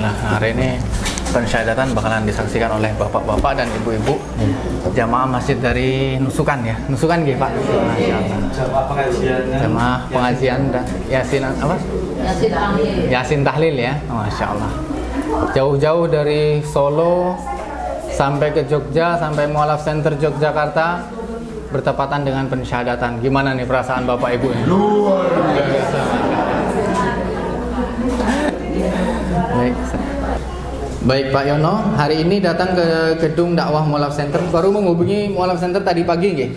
Bismillah. Hari ini pensyahadatan bakalan disaksikan oleh bapak-bapak dan ibu-ibu jamaah masjid dari Nusukan ya. Nusukan gitu Pak. Masya Allah. Jamaah pengajiannya. Jamaah pengajian dan Yasin apa? Yasin Tahlil. Yasin Tahlil ya. Masya Allah. Jauh-jauh dari Solo sampai ke Jogja, sampai Mualaf Center Yogyakarta bertepatan dengan pensyahadatan. Gimana nih perasaan bapak ibu ini? Luar biasa. Baik Pak Yono, hari ini datang ke gedung dakwah Mualaf Center. Baru menghubungi Mualaf Center tadi pagi nggih?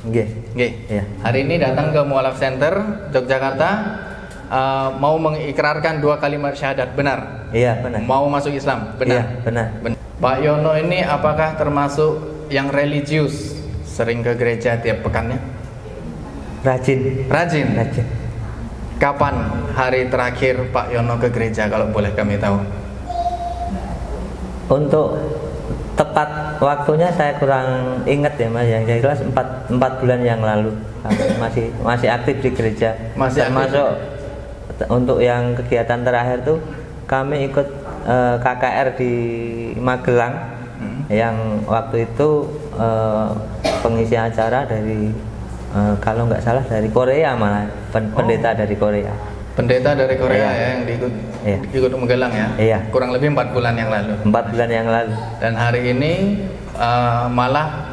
Nggih. Nggih. Iya. Hari ini datang ke Mualaf Center Yogyakarta, mau mengikrarkan 2 kalimat syahadat, benar? Iya, benar. Mau masuk Islam, benar? Iya, benar. Pak Yono ini apakah termasuk yang religius? Sering ke gereja tiap pekannya? Rajin. Rajin. Rajin. Kapan hari terakhir Pak Yono ke gereja kalau boleh kami tahu? Untuk tepat waktunya saya kurang ingat ya Mas. Yang jelas 4 bulan yang lalu masih aktif di gereja. Masih termasuk untuk yang kegiatan terakhir tuh kami ikut KKR di Magelang. Yang waktu itu pengisi acara dari kalau nggak salah dari Korea malah, pendeta dari Korea. Pendeta dari Korea Iya. ya yang Iya. ikut Magelang ya? Iya. Kurang lebih 4 bulan yang lalu. 4 bulan yang lalu. Dan hari ini malah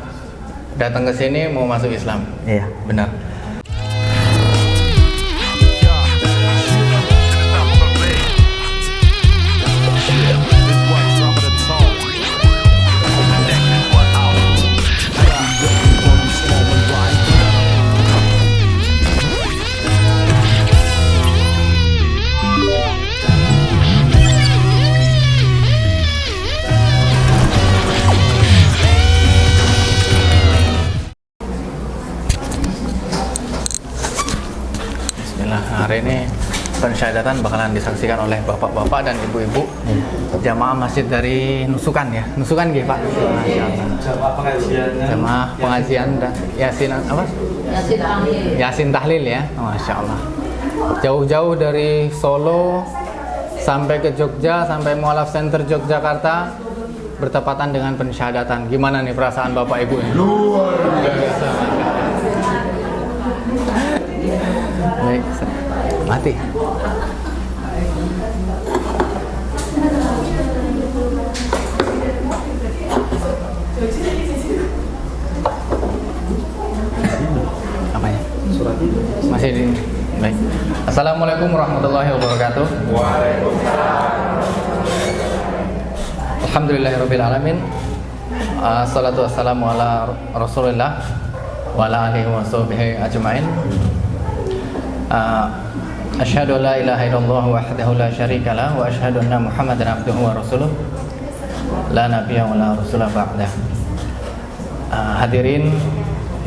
datang ke sini mau masuk Islam. Iya. Benar. Hari ini pensyahadatan bakalan disaksikan oleh bapak-bapak dan ibu-ibu jamaah masjid dari Nusukan ya. Nusukan gitu Pak. Masya Allah. Jamaah pengajiannya. Jamaah pengajian dan Yasin apa? Yasin Tahlil. Yasin Tahlil ya. Masya Allah. Jauh-jauh dari Solo sampai ke Jogja, sampai Mualaf Center Yogyakarta bertepatan dengan pensyahadatan. Gimana nih perasaan bapak ibu ini? Luar biasa. Baik, mati. Apanya? Surat itu. Masih di. Baik. Assalamualaikum warahmatullahi wabarakatuh. Waalaikumsalam. Alhamdulillahirabbil alamin. Assalatu wassalamu ala Rasulillah wa ala alihi wa sahbihi ajmain. Asyhadu an la ilaha illallah wahdahu la syarika lah wa asyhadu anna Muhammadan abduhu wa rasuluh la nabiyya wa la rasula ba'dah. Hadirin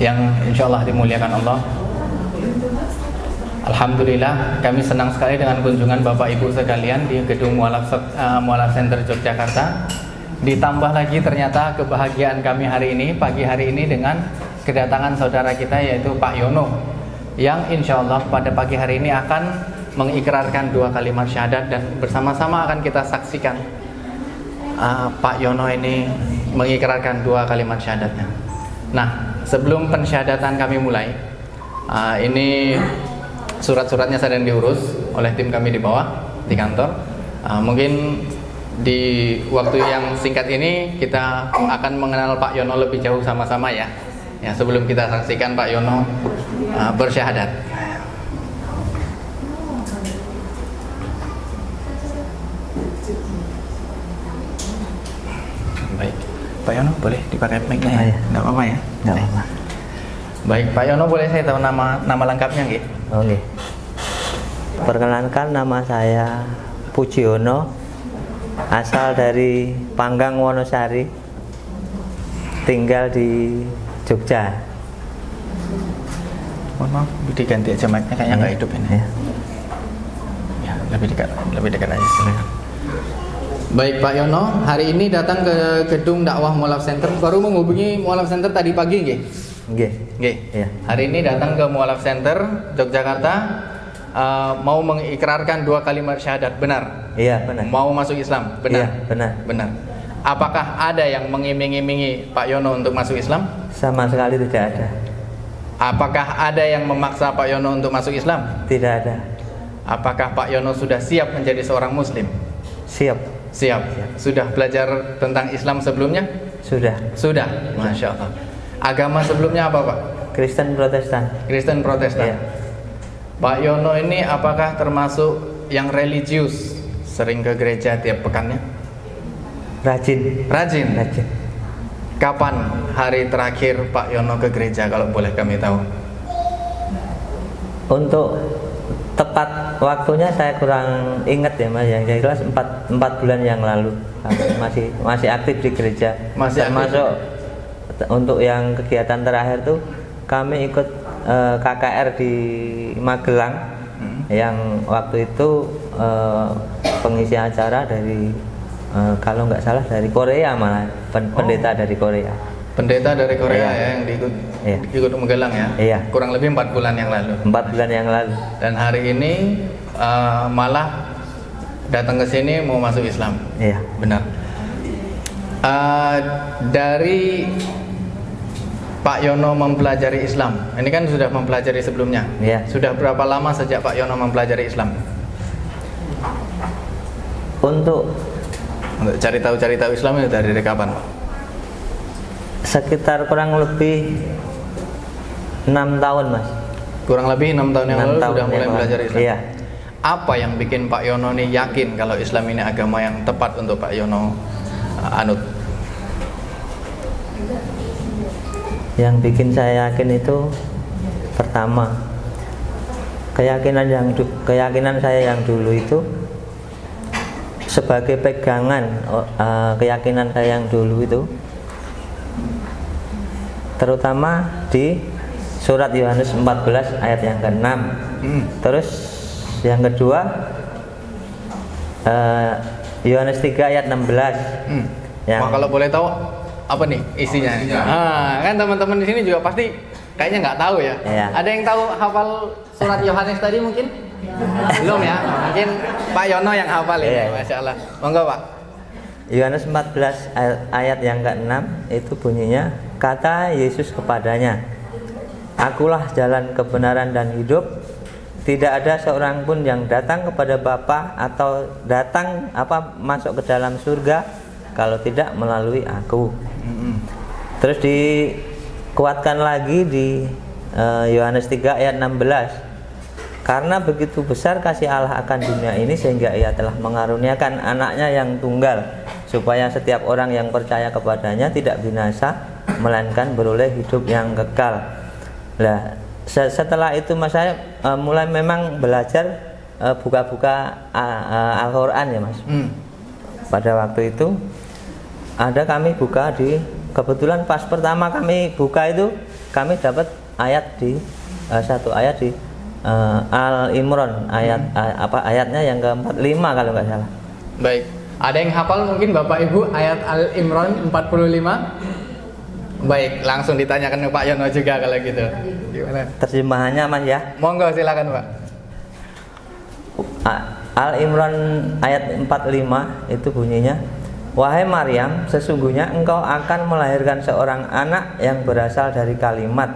yang insyaallah dimuliakan Allah, alhamdulillah kami senang sekali dengan kunjungan Bapak Ibu sekalian di gedung Mualaf Center Yogyakarta. Ditambah lagi ternyata kebahagiaan kami hari ini, pagi hari ini, dengan kedatangan saudara kita yaitu Pak Yono, yang insya Allah pada pagi hari ini akan mengikrarkan 2 kalimat syahadat, dan bersama-sama akan kita saksikan Pak Yono ini mengikrarkan 2 kalimat syahadatnya. Nah, sebelum pensyahadatan kami mulai, ini surat-suratnya sedang diurus oleh tim kami di bawah di kantor. Mungkin di waktu yang singkat ini kita akan mengenal Pak Yono lebih jauh sama-sama ya. Ya, sebelum kita saksikan Pak Yono bersyahadat. Baik, Pak Yono boleh dipakai mic-nya ya? Nggak apa-apa ya? Nggak apa-apa. Baik, Pak Yono boleh saya tahu nama lengkapnya nggih? Oke. Perkenalkan, nama saya Pujiono, asal dari Panggang Wonosari, tinggal di Jogja. Mohon maaf, diganti aja mic-nya, kayaknya nggak hidup ini. Ya. Ya, lebih dekat aja silakan. Baik Pak Yono, hari ini datang ke gedung dakwah Mualaf Center. Baru menghubungi Mualaf Center tadi pagi nggih? Nggih. Nggih. Iya. Hari ini datang ke Mualaf Center Yogyakarta, mau mengikrarkan 2 kalimat syahadat, benar? Iya, benar. Mau masuk Islam, benar? Iya, benar. Benar. Apakah ada yang mengiming-imingi Pak Yono untuk masuk Islam? Sama sekali tidak ada. Apakah ada yang memaksa Pak Yono untuk masuk Islam? Tidak ada. Apakah Pak Yono sudah siap menjadi seorang Muslim? Siap. Siap. Sudah belajar tentang Islam sebelumnya? Sudah. Sudah. Masya Allah. Agama sebelumnya apa Pak? Kristen Protestan. Kristen Protestan. Iya. Pak Yono ini apakah termasuk yang religius? Sering ke gereja tiap pekannya? Rajin. Rajin. Rajin. Kapan hari terakhir Pak Yono ke gereja kalau boleh kami tahu? Untuk tepat waktunya saya kurang ingat ya Mas, yang jelas 4 bulan yang lalu masih aktif di gereja. Masih termasuk untuk yang kegiatan terakhir tuh kami ikut KKR di Magelang, yang waktu itu pengisi acara dari kalau nggak salah dari Korea, malah pendeta dari Korea. Pendeta dari Korea Iya. ya yang Iya. ikut Magelang ya? Iya. Kurang lebih 4 bulan yang lalu. 4 bulan yang lalu. Dan hari ini malah datang ke sini mau masuk Islam. Iya. Benar. Dari Pak Yono mempelajari Islam, ini kan sudah mempelajari sebelumnya. Iya. Sudah berapa lama sejak Pak Yono mempelajari Islam? Untuk Cari tahu Islam itu dari kapan? sekitar kurang lebih 6 tahun Mas. Kurang lebih 6 tahun yang 6 lalu tahun sudah mulai yang lalu. belajar Islam. Iya. Apa yang bikin Pak Yono nih yakin kalau Islam ini agama yang tepat untuk Pak Yono anut? Yang bikin saya yakin itu pertama, keyakinan saya yang dulu itu sebagai pegangan keyakinan saya yang dulu itu, terutama di surat Yohanes 14 ayat yang ke-6. Terus yang kedua Yohanes 3 ayat 16. Wah, kalau boleh tahu apa nih isinya? Kan teman-teman di sini juga pasti kayaknya nggak tahu ya. Iya. Ada yang tahu hafal surat Yohanes tadi mungkin? Belum ya? Mungkin Pak Yono yang hafal ini. Iya. Masya Allah. Monggo Pak. Yohanes 14 ayat yang ke-6 itu bunyinya, kata Yesus kepadanya, akulah jalan kebenaran dan hidup, tidak ada seorang pun yang datang kepada Bapa atau masuk ke dalam surga kalau tidak melalui aku. Terus dikuatkan lagi di Yohanes 3 ayat 16, karena begitu besar kasih Allah akan dunia ini sehingga ia telah mengaruniakan anaknya yang tunggal, supaya setiap orang yang percaya kepadanya tidak binasa melainkan beroleh hidup yang kekal. Nah, setelah itu Mas, saya mulai memang belajar buka-buka Al-Quran ya Mas. Pada waktu itu kami buka kebetulan pas pertama kami buka itu kami dapat satu ayat di Al-Imran, ayatnya yang ke-45 kalau nggak salah. Baik. Ada yang hafal mungkin Bapak Ibu ayat Al-Imran 45? Baik, langsung ditanyakan ke Pak Yono juga kalau gitu. Gimana? Terjemahannya Mas ya. Monggo silakan Pak. Al-Imran ayat 45 itu bunyinya, wahai Maryam, sesungguhnya engkau akan melahirkan seorang anak yang berasal dari kalimat,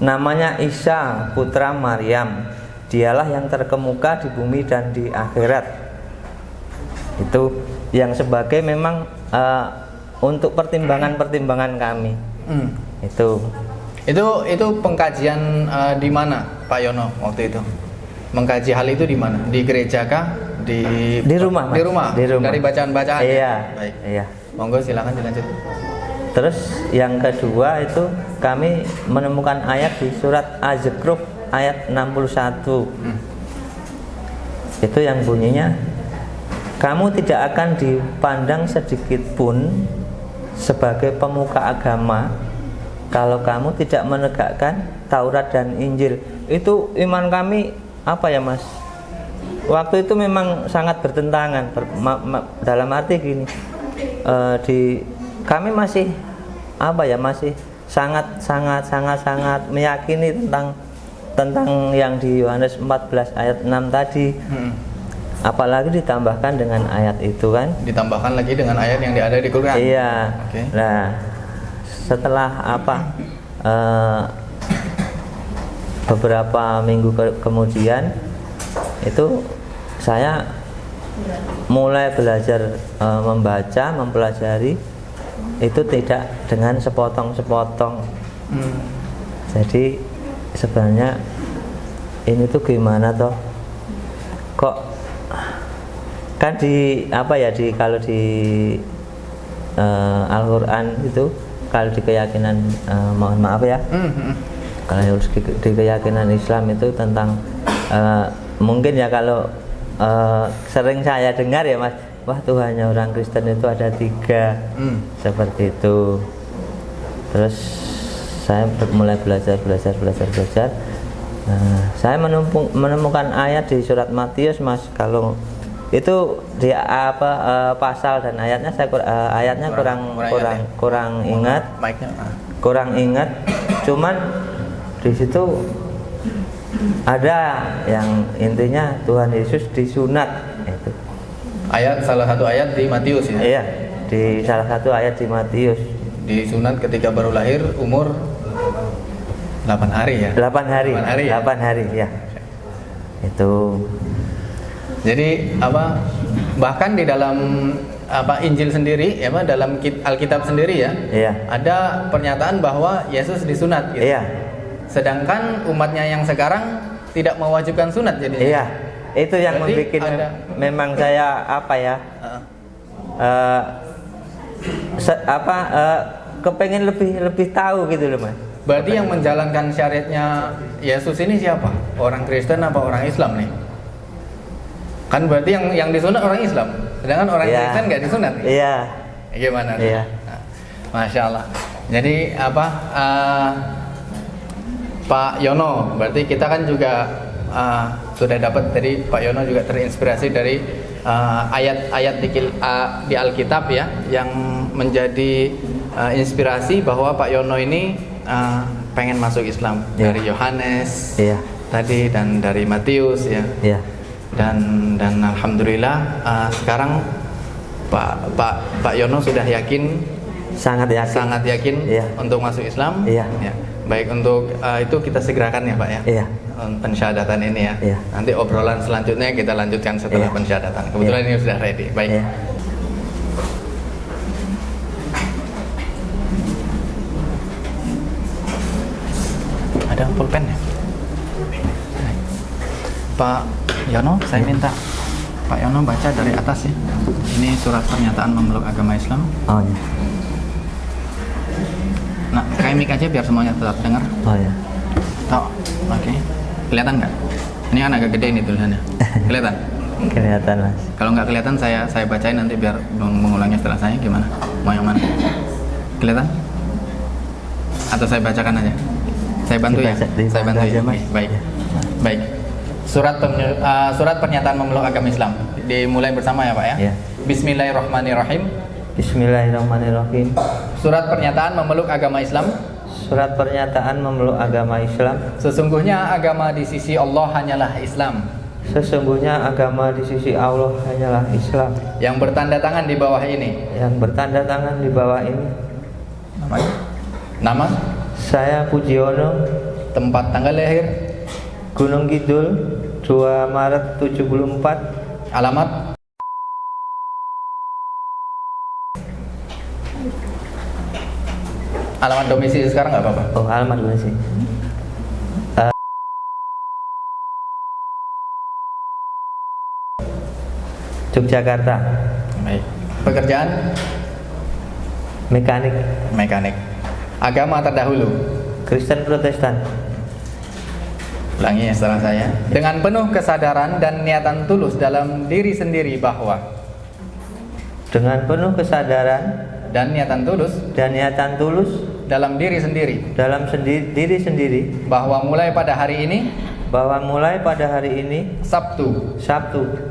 namanya Isa putra Maryam. Dialah yang terkemuka di bumi dan di akhirat. Itu yang sebagai memang untuk pertimbangan kami. Itu pengkajian di mana Pak Yono waktu itu? Mengkaji hal itu di mana? Di gereja kah? Di rumah, Mas. Di rumah. Dari bacaan-bacaan. Iya. Baik. Iya. Monggo silakan dilanjut. Terus yang kedua itu kami menemukan ayat di surat Az-Zukhruf ayat 61. Itu yang bunyinya, kamu tidak akan dipandang sedikit pun sebagai pemuka agama kalau kamu tidak menegakkan Taurat dan Injil. Itu iman kami apa ya Mas? Waktu itu memang sangat bertentangan. Dalam arti gini, kami masih masih sangat meyakini tentang tentang yang di Yohanes 14 ayat 6 tadi, apalagi ditambahkan dengan ayat itu kan? Ditambahkan lagi dengan ayat yang ada di Quran. Iya. Oke. Nah, setelah beberapa minggu kemudian itu saya mulai belajar membaca, mempelajari itu tidak dengan sepotong-sepotong. Jadi sebenarnya ini tuh gimana toh? Kok kan kalau di Al-Quran itu, kalau di keyakinan mohon maaf ya, kalau di keyakinan Islam itu tentang mungkin ya kalau sering saya dengar ya Mas, wah Tuhannya orang Kristen itu ada 3, seperti itu. Terus saya mulai belajar. Nah, saya menemukan ayat di surat Matius Mas, kalau itu di pasal dan ayatnya saya kurang ingat. Cuman di situ ada yang intinya Tuhan Yesus disunat itu. Salah satu ayat di Matius ya. Iya, di salah satu ayat di Matius. Disunat ketika baru lahir umur 8 hari ya. 8 hari ya. Itu. Jadi bahkan di dalam Injil sendiri ya, dalam Alkitab sendiri ya. Iya. Ada pernyataan bahwa Yesus disunat gitu. Iya. Sedangkan umatnya yang sekarang tidak mewajibkan sunat jadinya. Iya. Itu yang Berarti membuat memang saya kepengen lebih tahu gitu loh Mas. Berarti yang menjalankan syariatnya Yesus ini siapa? Orang Kristen apa orang Islam nih? Kan berarti yang disunat orang Islam, sedangkan orang Kristen nggak disunat. Iya. Gimana? Iya. Nah, Masya Allah. Jadi Pak Yono, berarti kita kan juga sudah dapat dari Pak Yono juga terinspirasi dari ayat-ayat di Alkitab ya, yang menjadi inspirasi bahwa Pak Yono ini pengen masuk Islam dari Yohanes tadi dan dari Matius ya. Dan alhamdulillah sekarang Pak Yono sudah sangat yakin untuk masuk Islam. Ya. Baik, untuk itu kita segerakan ya Pak ya. Pensyahadatan ini ya. Nanti obrolan selanjutnya kita lanjutkan setelah pensyahadatan. Kebetulan ini sudah ready. Baik. Ada pulpen ya? Pak Yono, saya minta Pak Yono baca dari atas ya. Ini surat pernyataan memeluk agama Islam. Oh ya. Nah, kayak mic aja biar semuanya tetap dengar. Oh ya. Oke. Kelihatan nggak? Ini kan agak gede ini tulisannya. Kelihatan? Kelihatan Mas. Kalau nggak kelihatan saya bacain nanti biar mengulangnya setelah saya gimana? Mau yang mana? Kelihatan? Atau saya bacakan aja? Saya bantu ya? Saya bantu ya? Mas. Baik. Baik. Surat pernyataan memeluk agama Islam. Dimulai bersama ya Pak ya? Bismillahirrahmanirrahim. Bismillahirrahmanirrahim. Surat pernyataan memeluk agama Islam. Surat pernyataan memeluk agama Islam. Sesungguhnya agama di sisi Allah hanyalah Islam. Sesungguhnya agama di sisi Allah hanyalah Islam. Yang bertanda tangan di bawah ini. Yang bertanda tangan di bawah ini. Nama? Saya Pujiono. Tempat tanggal lahir? Gunung Kidul, 2 Maret 74. Alamat? Alamat domisili sekarang nggak apa-apa. Oh, alamat domisili. Yogyakarta. Baik. Pekerjaan? Mekanik. Agama terdahulu? Kristen Protestan. Ulangi ya setelah saya. Dengan penuh kesadaran dan niatan tulus dalam diri sendiri bahwa. Dengan penuh kesadaran dan niatan tulus dalam diri sendiri. Diri sendiri. Bahwa mulai pada hari ini. Sabtu.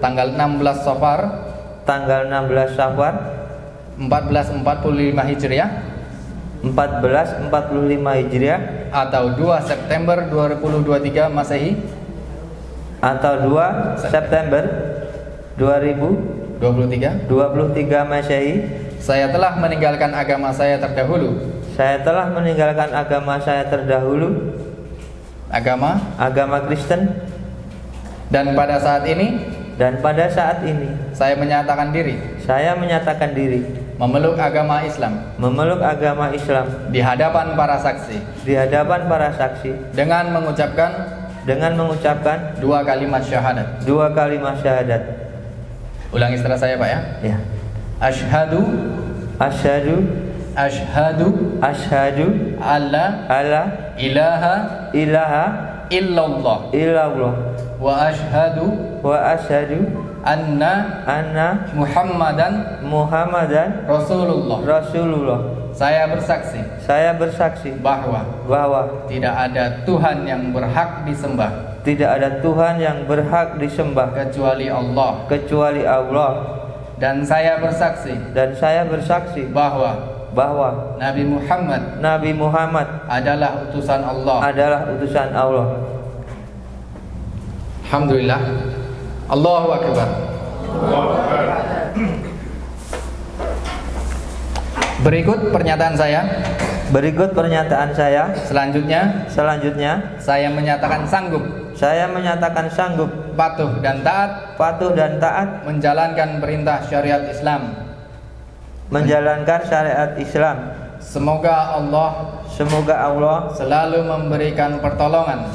Tanggal 16 Safar. 1445 Hijriah. atau 2 September 2023 Masehi atau 2 September 2023 Masehi. Saya telah meninggalkan agama saya terdahulu. Saya telah meninggalkan agama saya terdahulu, agama Kristen, dan pada saat ini saya menyatakan diri memeluk agama Islam di hadapan para saksi dengan mengucapkan 2 kalimat syahadat. Ulangi setelah saya, Pak, ya. Ya. Asyhadu alla ilaha illallah wa asyhadu anna Muhammadan Rasulullah. Saya bersaksi bahwa tidak ada Tuhan yang berhak disembah kecuali Allah. Dan saya bersaksi bahwa Nabi Muhammad adalah utusan Allah. Alhamdulillah. Allahu Akbar. Berikut pernyataan saya. Selanjutnya saya menyatakan sanggup patuh dan taat menjalankan perintah syariat Islam. Semoga Allah selalu memberikan pertolongan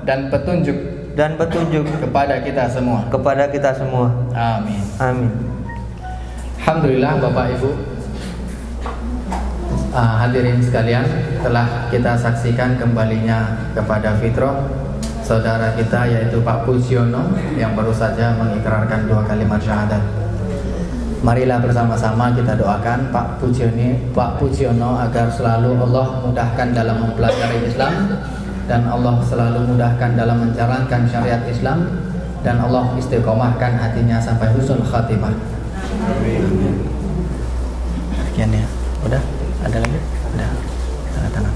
dan petunjuk kepada kita semua. Amin. Alhamdulillah, Bapak Ibu, hadirin sekalian, telah kita saksikan kembalinya kepada fitrah saudara kita, yaitu Pak Pujiono, yang baru saja mengikrarkan 2 kalimat syahadat. Marilah bersama-sama kita doakan Pak Pujiono agar selalu Allah mudahkan dalam mempelajari Islam, dan Allah selalu mudahkan dalam menjalankan syariat Islam, dan Allah istiqomahkan hatinya sampai husnul khatimah. Sekian ya. Udah? Ada lagi? Udah. Tanda tangan.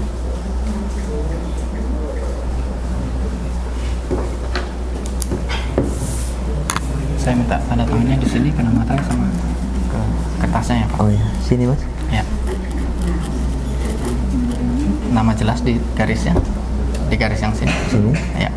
Saya minta tanda tangannya di sini, kena mata sama ke kertasnya ya, Pak. Oh ya, sini Mas. Ya. Nama jelas di garisnya. Di garis yang sini. Ya.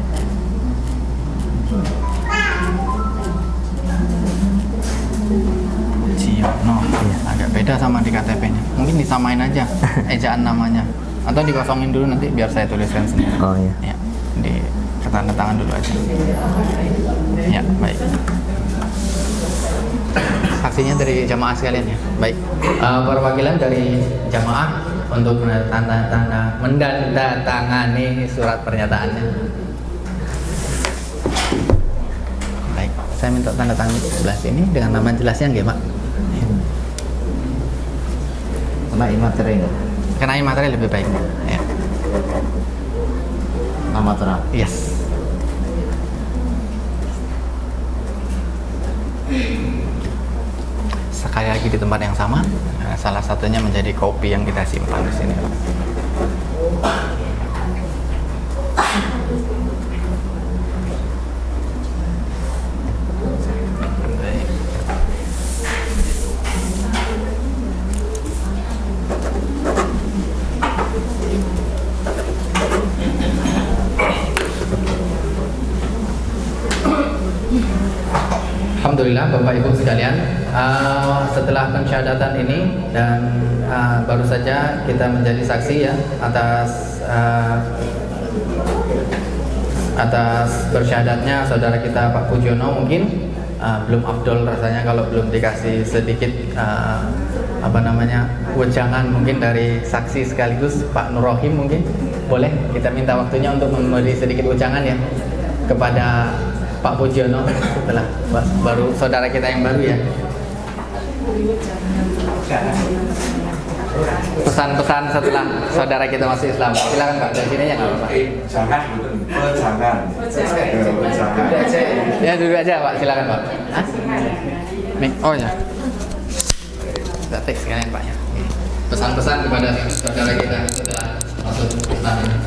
Ciono, agak beda sama di KTP-nya. Mungkin disamain aja ejaan namanya, atau dikosongin dulu nanti biar saya tuliskan sendiri. Oh iya. Ya, di tanda tangan dulu aja. Ya, baik. Saksinya dari jamaah sekalian ya. Baik. Perwakilan dari jamaah untuk menandatangani surat pernyataannya. Baik, saya minta tanda tangan di sebelah sini dengan nama jelasnya nggih, Pak? Kenai materi enggak? Kenai materi lebih baik. Ya. Nama terang. Yes. Sekali lagi di tempat yang sama. Salah satunya menjadi kopi yang kita simpan di sini. Alhamdulillah, Bapak Ibu sekalian, setelah pensyahadatan ini dan baru saja kita menjadi saksi ya atas bersyahadatnya saudara kita Pak Pujiono. Mungkin belum afdol rasanya kalau belum dikasih sedikit wejangan mungkin dari saksi sekaligus Pak Nur Rohim. Mungkin boleh kita minta waktunya untuk memberi sedikit wejangan ya kepada Pak Pujiono setelah baru saudara kita yang baru ya. Pesan-pesan setelah saudara kita masuk Islam. Silakan Pak, dari sini ya nggak apa-apa. Ya duduk aja Pak, silakan Pak. Oh ya. Kita teks sekalian Pak ya. Pesan-pesan kepada saudara kita setelah maksud Islam ini.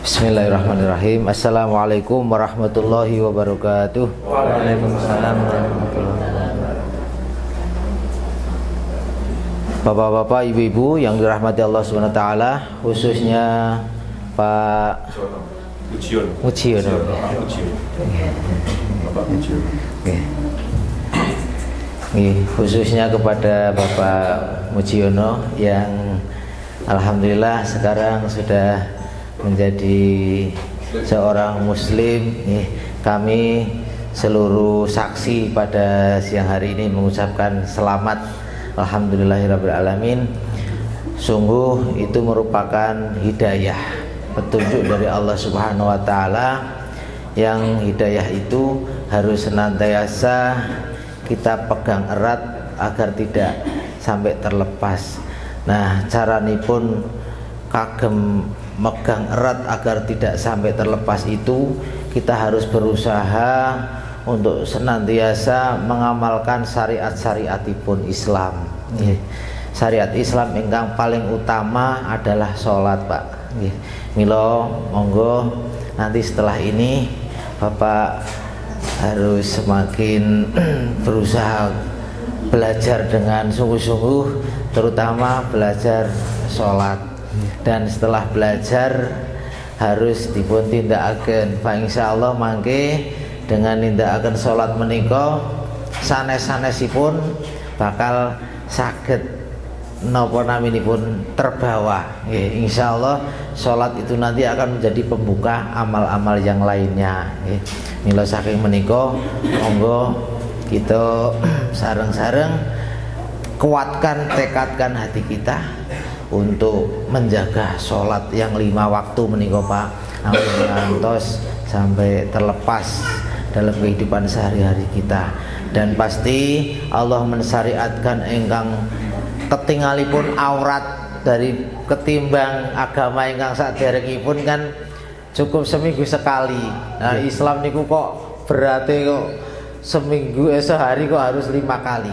Bismillahirrahmanirrahim. Assalamualaikum warahmatullahi wabarakatuh. Waalaikumsalam warahmatullahi wabarakatuh. Bapak-bapak, ibu-ibu yang dirahmati Allah Subhanahu wa taala, khususnya Pak Mujiono. Khususnya kepada Bapak Mujiono yang alhamdulillah sekarang sudah menjadi seorang muslim. Kami seluruh saksi pada siang hari ini mengucapkan selamat, alhamdulillahirabbil alamin. Sungguh itu merupakan hidayah, petunjuk dari Allah Subhanahu wa taala, yang hidayah itu harus senantiasa kita pegang erat agar tidak sampai terlepas. Nah, caranipun kagem megang erat agar tidak sampai terlepas itu, kita harus berusaha untuk senantiasa mengamalkan syariat-syariatipun Islam. Syariat Islam ingkang paling utama adalah sholat, Pak. Milo monggo nanti setelah ini Bapak harus semakin berusaha belajar dengan sungguh-sungguh, terutama belajar sholat. Dan setelah belajar harus dipun tindakaken. Pak insyaallah mangke dengan nindakaken sholat menika sanes-sanesipun bakal saged napa naminipun terbawa. Insyaallah sholat itu nanti akan menjadi pembuka amal-amal yang lainnya. Mila saking menika monggo kita sareng-sareng kuatkan, tekadkan hati kita untuk menjaga sholat yang 5 waktu menika, Pak, ngantos sampai terlepas dalam kehidupan sehari-hari kita. Dan pasti Allah mensyariatkan ingkang ketinggalipun aurat dari ketimbang agama ingkang saderengipun kan cukup seminggu sekali. Nah, Islam niku kok berarti kok seminggu sehari kok harus 5 kali.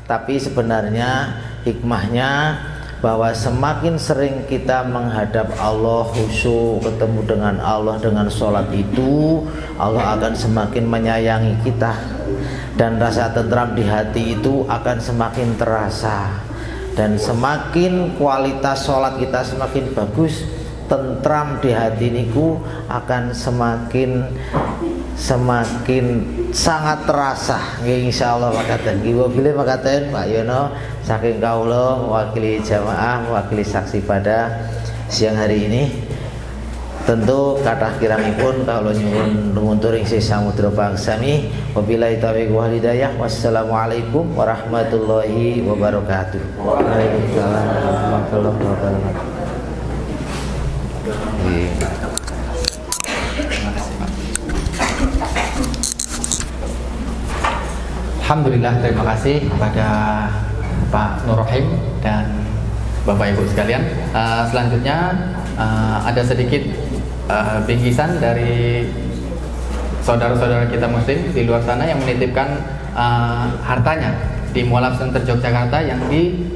Tapi sebenarnya hikmahnya bahwa semakin sering kita menghadap Allah, khusyuk ketemu dengan Allah dengan sholat itu, Allah akan semakin menyayangi kita, dan rasa tentram di hati itu akan semakin terasa. Dan semakin kualitas sholat kita semakin bagus, tentram di hati niku akan semakin sangat terasa. Insyaallah makaten bilih makaten Pak Yono saking kawula mewakili jamaah, mewakili saksi pada siang hari ini. Tentu kathah kirangipun kawula nyuwun lumunturing sih samudra pangsami. Wabillahi taufiq wal hidayah. Wassalamualaikum warahmatullahi wabarakatuh. Waalaikumsalam warahmatullahi wabarakatuh. Alhamdulillah, terima kasih kepada Pak Nur Rahim dan Bapak Ibu sekalian. Selanjutnya ada sedikit bingkisan dari saudara-saudara kita muslim di luar sana yang menitipkan hartanya di Mualaf Center Yogyakarta yang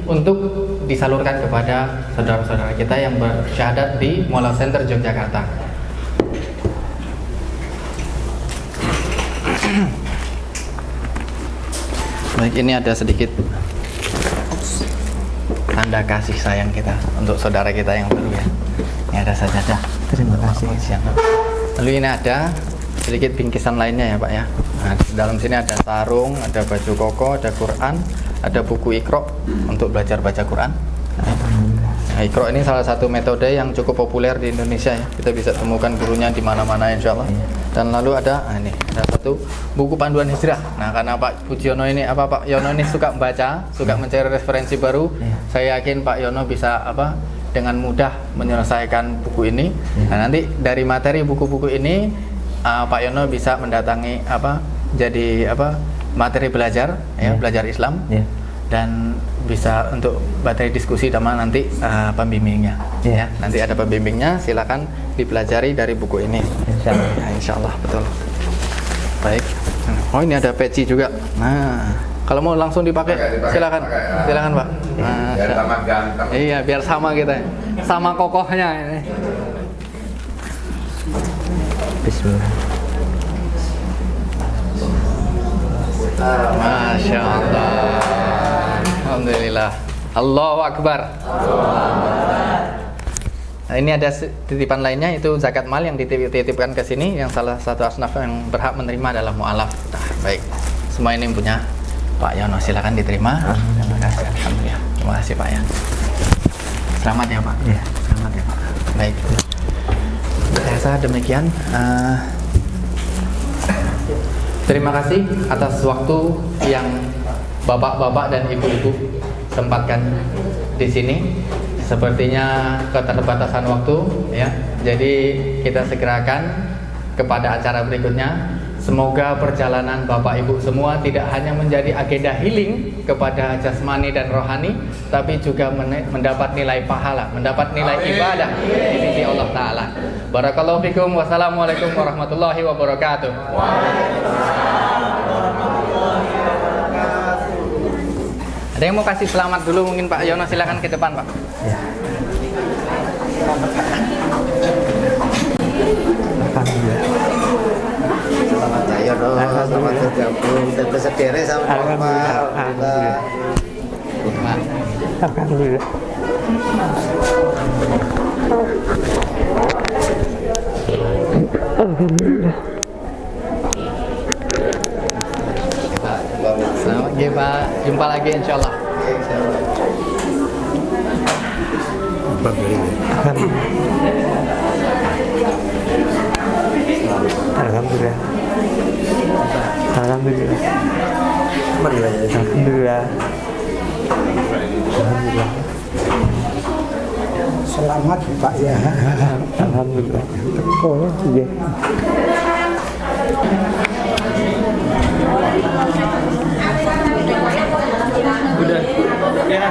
untuk disalurkan kepada saudara-saudara kita yang bersyahadat di Mualaf Center Yogyakarta. Baik, ini ada sedikit tanda kasih sayang kita untuk saudara kita yang baru ya. Ini ada sajadah. Terima kasih. Lalu ini ada sedikit bingkisan lainnya ya Pak ya. Nah, dalam sini ada sarung, ada baju koko, ada Quran, ada buku Iqra untuk belajar baca Quran. Nah, Iqra ini salah satu metode yang cukup populer di Indonesia ya. Kita bisa temukan gurunya di mana-mana insya Allah. Dan lalu ada ini ada satu buku panduan hijrah. Nah, karena Pak Yono ini suka membaca, suka mencari referensi baru, saya yakin Pak Yono bisa dengan mudah menyelesaikan buku ini. Nah, nanti dari materi buku-buku ini Pak Yono bisa mendatangi jadi materi belajar ya, belajar Islam. Dan bisa untuk materi diskusi sama nanti pembimbingnya ya. Nanti ada pembimbingnya, silakan dipelajari dari buku ini. Insyaallah betul. Baik. Oh, ini ada peci juga. Nah, kalau mau langsung dipakai silakan. Silakan Pak. Nah, biar sama ganteng. Iya, biar sama kita. sama kokohnya ini. Bismillah. Masya Allah. Alhamdulillah. Allahu Akbar. Nah, ini ada titipan lainnya, itu zakat mal yang dititipkan ke sini, yang salah satu asnaf yang berhak menerima adalah mu'alaf. Nah, baik, semua ini punya Pak Yono, silakan diterima. Terima kasih, alhamdulillah. Terima kasih Pak ya. Selamat ya Pak. Ya. Selamat ya Pak. Baik. Saya rasa demikian. Terima kasih atas waktu yang bapak-bapak dan ibu-ibu sempatkan di sini. Sepertinya keterbatasan waktu ya. Jadi kita segerakan kepada acara berikutnya. Semoga perjalanan Bapak Ibu semua tidak hanya menjadi agenda healing kepada jasmani dan rohani, tapi juga mendapat nilai pahala, mendapat nilai ibadah di sisi Allah Ta'ala. Barakallahu fikum. Wassalamualaikum warahmatullahi wabarakatuh. Ada yang mau kasih selamat dulu mungkin Pak Yono, silakan ke depan Pak. Ya. Alhamdulillah. Selamat Pak Yono, selamat bergabung dan bersedere sama Bapak. Alhamdulillah. Alhamdulillah. Alhamdulillah. Selamat pagi Pak, jumpa lagi insya Allah. Alhamdulillah. Alhamdulillah. Alhamdulillah. Alhamdulillah. Selamat Pak ya. Alhamdulillah. Oh, iya. Udah. Ya.